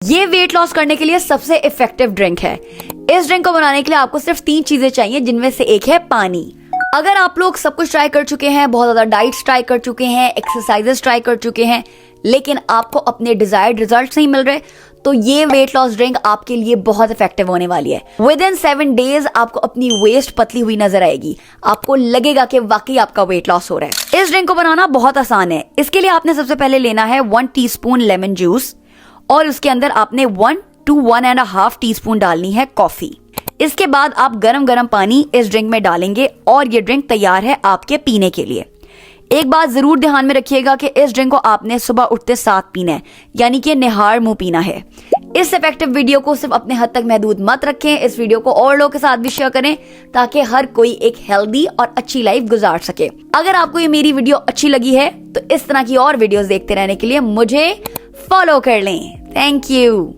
ये weight loss करने के लिए सबसे इफेक्टिव ड्रिंक है। इस ड्रिंक को बनाने के लिए आपको सिर्फ 3 चीजें चाहिए, जिनमें से एक है पानी। अगर आप लोग सब कुछ ट्राई कर चुके हैं, बहुत ज्यादा डाइट्स ट्राई कर चुके हैं, एक्सरसाइजेस ट्राई कर चुके हैं, लेकिन आपको अपने डिजायर्ड रिजल्ट्स नहीं मिल रहे, तो ये वेट लॉस ड्रिंक आपके लिए बहुत इफेक्टिव होने वाली है। विद इन 7 डेज आपको अपनी वेस्ट पतली हुई नजर आएगी। आपको लगेगा कि वाकई आपका वेट लॉस हो रहा है। इस ड्रिंक को बनाना बहुत आसान है। इसके लिए आपने सबसे पहले लेना है 1 टीस्पून लेमन जूस और उसके अंदर आपने 1 to 1.5 टीस्पून डालनी है कॉफी। इसके बाद आप गरम गरम पानी इस ड्रिंक में डालेंगे और ये ड्रिंक तैयार है आपके पीने के लिए। एक बात जरूर ध्यान में रखिएगा कि इस ड्रिंक को आपने सुबह उठते साथ पीना है, यानी कि निहार मुंह पीना है। इस इफेक्टिव वीडियो को सिर्फ अपने हद तक महदूद मत रखें, इस वीडियो को और लोगों के साथ भी शेयर करें ताकि हर कोई एक हेल्दी और अच्छी लाइफ गुजार सके। अगर आपको ये मेरी वीडियो अच्छी लगी है तो इस तरह की और वीडियोस देखते रहने के लिए मुझे फॉलो कर लें। Thank you.